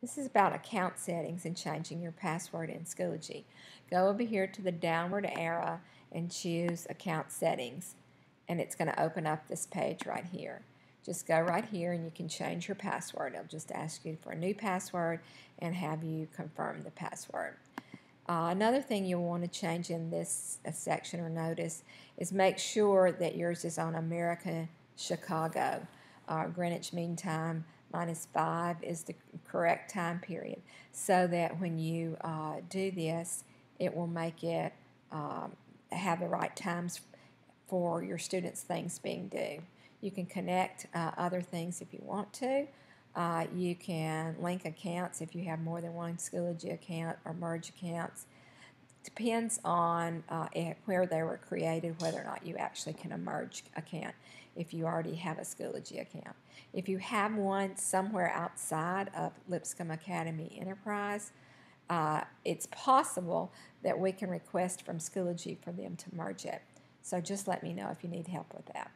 This is about account settings and changing your password in Schoology. Go over here to the downward arrow and choose account settings, and it's going to open up this page right here. Just go right here and you can change your password. It'll just ask you for a new password and have you confirm the password. Another thing you'll want to change in this section or notice is make sure that yours is on America Chicago. Greenwich Mean Time -5 is the correct time period, so that when you do this, it will make it have the right times for your students' things being due. You can connect other things if you want to. You can link accounts if you have more than one Schoology account, or merge accounts. Depends on where they were created, whether or not you actually can merge account if you already have a Schoology account. If you have one somewhere outside of Lipscomb Academy Enterprise, it's possible that we can request from Schoology for them to merge it. So just let me know if you need help with that.